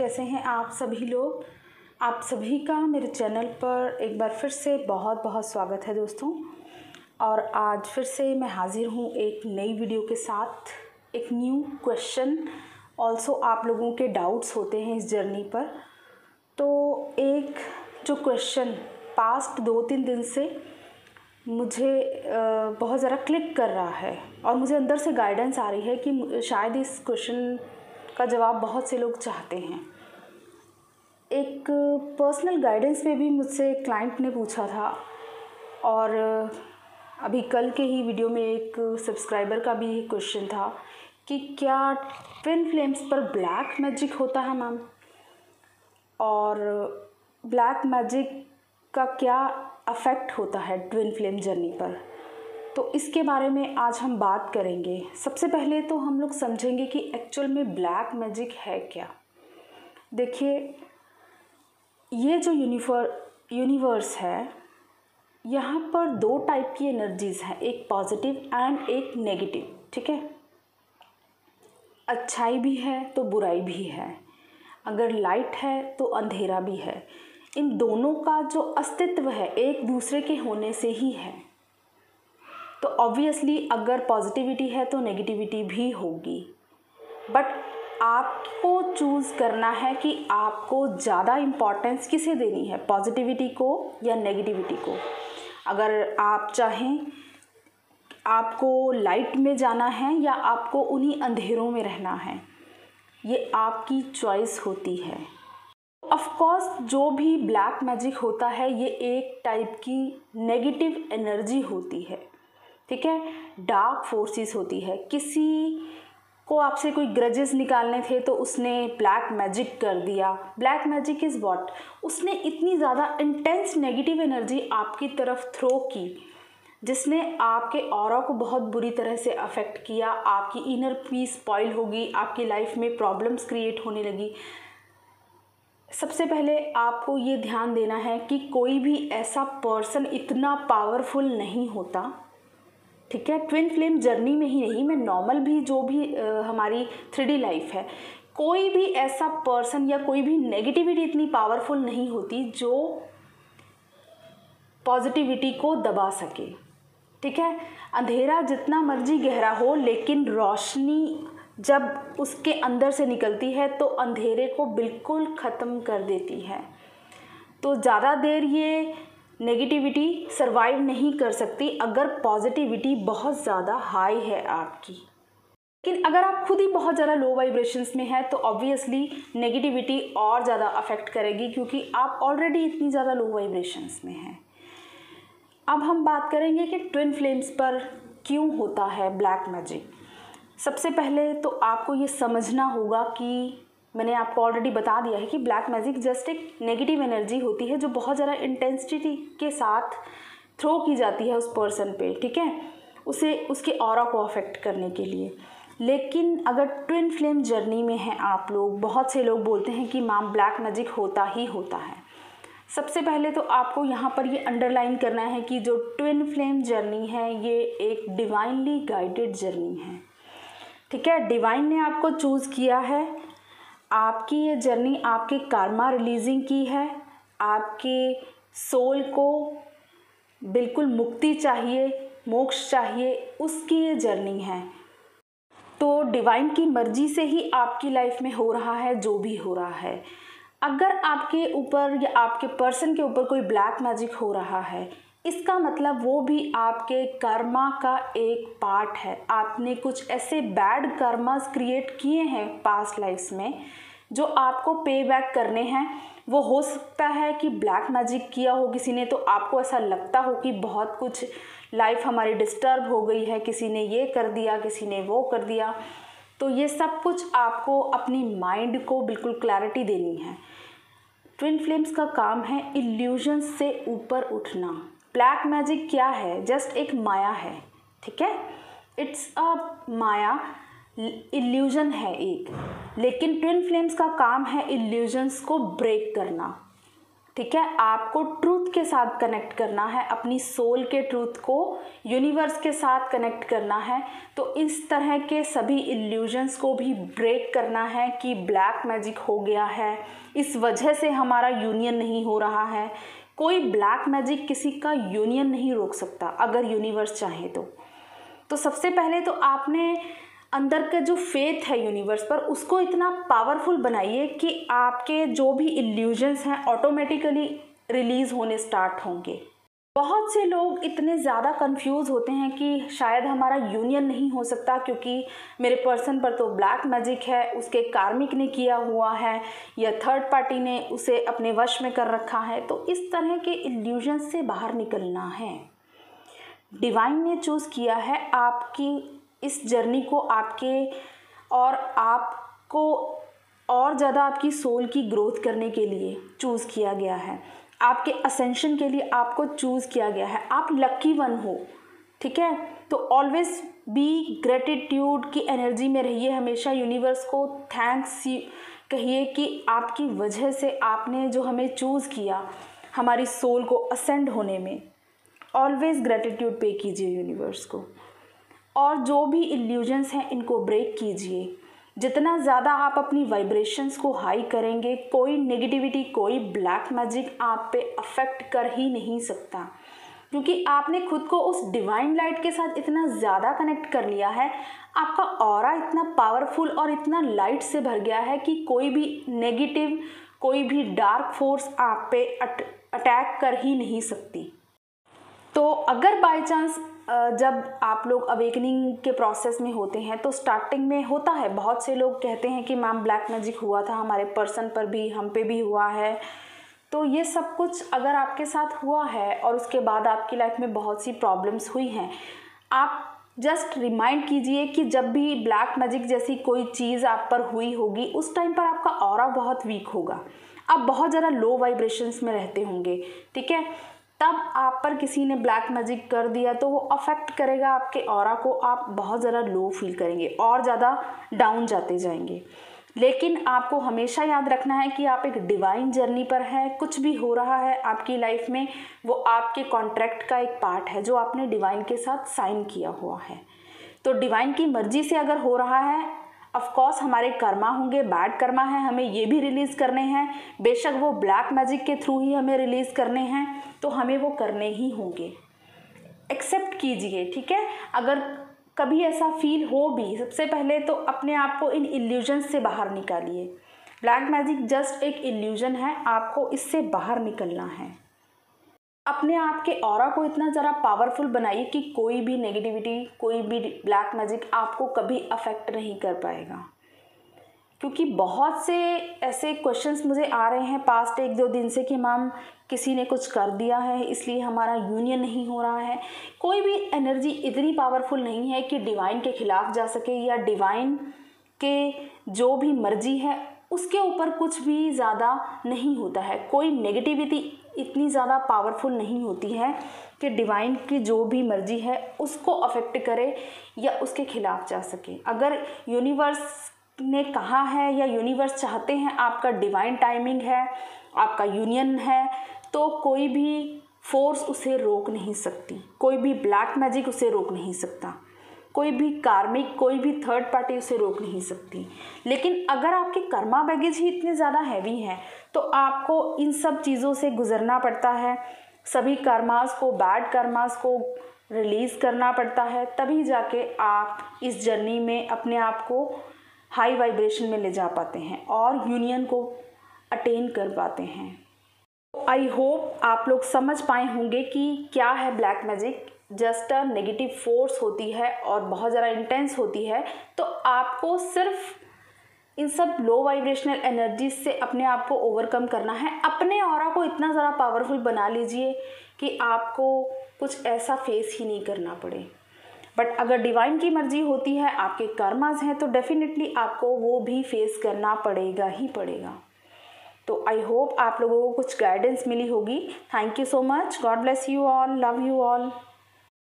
कैसे हैं आप सभी लोग। आप सभी का मेरे चैनल पर एक बार फिर से बहुत बहुत स्वागत है दोस्तों। और आज फिर से मैं हाज़िर हूँ एक नई वीडियो के साथ, एक न्यू क्वेश्चन। ऑल्सो आप लोगों के डाउट्स होते हैं इस जर्नी पर, तो एक जो क्वेश्चन पास्ट 2-3 दिन से मुझे बहुत ज़रा क्लिक कर रहा है और मुझे अंदर से गाइडेंस आ रही है कि शायद इस क्वेश्चन का जवाब बहुत से लोग चाहते हैं। एक पर्सनल गाइडेंस में भी मुझसे क्लाइंट ने पूछा था और अभी कल के ही वीडियो में एक सब्सक्राइबर का भी क्वेश्चन था कि क्या ट्विन फ्लेम्स पर ब्लैक मैजिक होता है मैम, और ब्लैक मैजिक का क्या अफेक्ट होता है ट्विन फ्लेम जर्नी पर। तो इसके बारे में आज हम बात करेंगे। सबसे पहले तो हम लोग समझेंगे कि एक्चुअल में ब्लैक मैजिक है क्या। देखिए, ये जो यूनिवर्स है, यहाँ पर 2 टाइप की एनर्जीज़ हैं, एक पॉजिटिव एंड एक नेगेटिव। ठीक है, अच्छाई भी है तो बुराई भी है, अगर लाइट है तो अंधेरा भी है। इन दोनों का जो अस्तित्व है एक दूसरे के होने से ही है। तो ऑब्वियसली अगर पॉजिटिविटी है तो नेगेटिविटी भी होगी, बट आपको चूज़ करना है कि आपको ज़्यादा इम्पोर्टेंस किसे देनी है, पॉजिटिविटी को या नेगेटिविटी को। अगर आप चाहें आपको लाइट में जाना है या आपको उन्हीं अंधेरों में रहना है, ये आपकी चॉइस होती है। ऑफ कोर्स जो भी ब्लैक मैजिक होता है ये एक टाइप की नेगेटिव एनर्जी होती है। ठीक है, डार्क फोर्सेस होती है। किसी को आपसे कोई ग्रजेस निकालने थे तो उसने ब्लैक मैजिक कर दिया। ब्लैक मैजिक इज़ व्हाट, उसने इतनी ज़्यादा इंटेंस नेगेटिव एनर्जी आपकी तरफ थ्रो की जिसने आपके ऑरा को बहुत बुरी तरह से अफेक्ट किया। आपकी इनर पीस स्पॉइल होगी, आपकी लाइफ में प्रॉब्लम्स क्रिएट होने लगी। सबसे पहले आपको ये ध्यान देना है कि कोई भी ऐसा पर्सन इतना पावरफुल नहीं होता। ठीक है, ट्विन फ्लेम जर्नी में ही नहीं, मैं नॉर्मल भी जो भी हमारी 3D लाइफ है, कोई भी ऐसा पर्सन या कोई भी नेगेटिविटी इतनी पावरफुल नहीं होती जो पॉजिटिविटी को दबा सके। ठीक है, अंधेरा जितना मर्जी गहरा हो, लेकिन रोशनी जब उसके अंदर से निकलती है तो अंधेरे को बिल्कुल ख़त्म कर देती है। तो ज़्यादा देर ये नेगेटिविटी सरवाइव नहीं कर सकती अगर पॉजिटिविटी बहुत ज़्यादा हाई है आपकी। लेकिन अगर आप खुद ही बहुत ज़्यादा लो वाइब्रेशंस में है तो ऑब्वियसली नेगेटिविटी और ज़्यादा अफेक्ट करेगी, क्योंकि आप ऑलरेडी इतनी ज़्यादा लो वाइब्रेशंस में हैं। अब हम बात करेंगे कि ट्विन फ्लेम्स पर क्यों होता है ब्लैक मैजिक। सबसे पहले तो आपको ये समझना होगा कि मैंने आपको ऑलरेडी बता दिया है कि ब्लैक मैजिक जस्ट एक नेगेटिव एनर्जी होती है जो बहुत ज़्यादा इंटेंसिटी के साथ थ्रो की जाती है उस पर्सन पे। ठीक है, उसे उसके ऑरा को अफेक्ट करने के लिए। लेकिन अगर ट्विन फ्लेम जर्नी में हैं आप लोग, बहुत से लोग बोलते हैं कि मैम ब्लैक मैजिक होता ही होता है। सबसे पहले तो आपको यहाँ पर ये अंडरलाइन करना है कि जो ट्विन फ्लेम जर्नी है ये एक डिवाइनली गाइडेड जर्नी है। ठीक है, डिवाइन ने आपको चूज़ किया है। आपकी ये जर्नी आपके कार्मा रिलीजिंग की है। आपके सोल को बिल्कुल मुक्ति चाहिए, मोक्ष चाहिए, उसकी ये जर्नी है। तो डिवाइन की मर्जी से ही आपकी लाइफ में हो रहा है जो भी हो रहा है। अगर आपके ऊपर या आपके पर्सन के ऊपर कोई ब्लैक मैजिक हो रहा है, इसका मतलब वो भी आपके कर्मा का एक पार्ट है। आपने कुछ ऐसे बैड कर्मास क्रिएट किए हैं पास्ट लाइफ्स में जो आपको पे बैक करने हैं। वो हो सकता है कि ब्लैक मैजिक किया हो किसी ने, तो आपको ऐसा लगता हो कि बहुत कुछ लाइफ हमारी डिस्टर्ब हो गई है, किसी ने ये कर दिया, किसी ने वो कर दिया। तो ये सब कुछ आपको अपनी माइंड को बिल्कुल क्लैरिटी देनी है। ट्विन फ्लेम्स का काम है इल्यूजन्स से ऊपर उठना। ब्लैक मैजिक क्या है, जस्ट एक माया है। ठीक है, इट्स अ माया, इल्यूजन है एक। लेकिन ट्विन फ्लेम्स का काम है इल्यूजन्स को ब्रेक करना। ठीक है, आपको ट्रूथ के साथ कनेक्ट करना है, अपनी सोल के ट्रूथ को यूनिवर्स के साथ कनेक्ट करना है। तो इस तरह के सभी इल्यूजन्स को भी ब्रेक करना है कि ब्लैक मैजिक हो गया है, इस वजह से हमारा यूनियन नहीं हो रहा है। कोई ब्लैक मैजिक किसी का यूनियन नहीं रोक सकता अगर यूनिवर्स चाहे तो सबसे पहले तो आपने अंदर का जो फेथ है यूनिवर्स पर, उसको इतना पावरफुल बनाइए कि आपके जो भी इल्यूजन्स हैं ऑटोमेटिकली रिलीज़ होने स्टार्ट होंगे। बहुत से लोग इतने ज़्यादा कंफ्यूज होते हैं कि शायद हमारा यूनियन नहीं हो सकता क्योंकि मेरे पर्सन पर तो ब्लैक मैजिक है, उसके कार्मिक ने किया हुआ है या थर्ड पार्टी ने उसे अपने वश में कर रखा है। तो इस तरह के इल्यूजन से बाहर निकलना है। डिवाइन ने चूज़ किया है आपकी इस जर्नी को, आपके और आपको और ज़्यादा आपकी सोल की ग्रोथ करने के लिए चूज़ किया गया है, आपके असेंशन के लिए आपको चूज़ किया गया है। आप लकी वन हो, ठीक है। तो ऑलवेज बी ग्रेटिट्यूड की एनर्जी में रहिए, हमेशा यूनिवर्स को थैंक्स कहिए कि आपकी वजह से आपने जो हमें चूज़ किया हमारी सोल को असेंड होने में। ऑलवेज ग्रेटिट्यूड पे कीजिए यूनिवर्स को, और जो भी इल्यूजन्स हैं इनको ब्रेक कीजिए। जितना ज़्यादा आप अपनी वाइब्रेशंस को हाई करेंगे, कोई नेगेटिविटी, कोई ब्लैक मैजिक आप पे अफेक्ट कर ही नहीं सकता, क्योंकि आपने खुद को उस डिवाइन लाइट के साथ इतना ज़्यादा कनेक्ट कर लिया है। आपका ऑरा इतना पावरफुल और इतना लाइट से भर गया है कि कोई भी नेगेटिव, कोई भी डार्क फोर्स आप पे अटैक कर ही नहीं सकती। तो अगर बाय चांस जब आप लोग अवेकनिंग के प्रोसेस में होते हैं तो स्टार्टिंग में होता है, बहुत से लोग कहते हैं कि मैम ब्लैक मैजिक हुआ था, हमारे पर्सन पर भी, हम पे भी हुआ है। तो ये सब कुछ अगर आपके साथ हुआ है और उसके बाद आपकी लाइफ में बहुत सी प्रॉब्लम्स हुई हैं, आप जस्ट रिमाइंड कीजिए कि जब भी ब्लैक मैजिक जैसी कोई चीज़ आप पर हुई होगी उस टाइम पर आपका ऑरा बहुत वीक होगा, आप बहुत ज़्यादा लो वाइब्रेशंस में रहते होंगे, ठीक है। तब आप पर किसी ने ब्लैक मैजिक कर दिया तो वो अफेक्ट करेगा आपके ऑरा को, आप बहुत ज़्यादा लो फील करेंगे और ज़्यादा डाउन जाते जाएंगे। लेकिन आपको हमेशा याद रखना है कि आप एक डिवाइन जर्नी पर हैं। कुछ भी हो रहा है आपकी लाइफ में वो आपके कॉन्ट्रैक्ट का एक पार्ट है जो आपने डिवाइन के साथ साइन किया हुआ है। तो डिवाइन की मर्जी से अगर हो रहा है, ऑफ कोर्स हमारे कर्मा होंगे, बैड कर्मा है, हमें ये भी रिलीज़ करने हैं, बेशक वो ब्लैक मैजिक के थ्रू ही हमें रिलीज़ करने हैं, तो हमें वो करने ही होंगे। एक्सेप्ट कीजिए, ठीक है। अगर कभी ऐसा फील हो भी, सबसे पहले तो अपने आप को इन इल्यूजन्स से बाहर निकालिए। ब्लैक मैजिक जस्ट एक इल्यूजन है, आपको इससे बाहर निकलना है। अपने आप के ऑरा को इतना ज़रा पावरफुल बनाइए कि कोई भी नेगेटिविटी, कोई भी ब्लैक मैजिक आपको कभी अफेक्ट नहीं कर पाएगा। क्योंकि बहुत से ऐसे क्वेश्चंस मुझे आ रहे हैं पास्ट 1-2 दिन से कि मैम किसी ने कुछ कर दिया है इसलिए हमारा यूनियन नहीं हो रहा है। कोई भी एनर्जी इतनी पावरफुल नहीं है कि डिवाइन के खिलाफ जा सके, या डिवाइन के जो भी मर्जी है उसके ऊपर कुछ भी ज़्यादा नहीं होता है। कोई नेगेटिविटी इतनी ज़्यादा पावरफुल नहीं होती है कि डिवाइन की जो भी मर्जी है उसको अफेक्ट करे या उसके खिलाफ जा सके। अगर यूनिवर्स ने कहा है या यूनिवर्स चाहते हैं, आपका डिवाइन टाइमिंग है, आपका यूनियन है, तो कोई भी फोर्स उसे रोक नहीं सकती, कोई भी ब्लैक मैजिक उसे रोक नहीं सकता, कोई भी कार्मिक, कोई भी थर्ड पार्टी उसे रोक नहीं सकती। लेकिन अगर आपके कर्मा बैगेज ही इतने ज़्यादा हैवी हैं तो आपको इन सब चीज़ों से गुजरना पड़ता है, सभी कर्मास को, बैड कर्मास को रिलीज़ करना पड़ता है, तभी जाके आप इस जर्नी में अपने आप को हाई वाइब्रेशन में ले जा पाते हैं और यूनियन को अटेन कर पाते हैं। आई होप आप लोग समझ पाए होंगे कि क्या है black magic. Just a negative force होती है और बहुत ज़्यादा इंटेंस होती है। तो आपको सिर्फ इन सब लो वाइब्रेशनल एनर्जीज से अपने आप को ओवरकम करना है। अपने ऑरा को इतना ज़्यादा पावरफुल बना लीजिए कि आपको कुछ ऐसा फेस ही नहीं करना पड़े। बट अगर डिवाइन की मर्जी होती है, आपके कर्मास हैं, तो डेफिनेटली आपको वो भी फेस करना पड़ेगा ही पड़ेगा। तो आई होप आप लोगों को कुछ गाइडेंस मिली होगी। Thank you so much. God bless you all, love you all.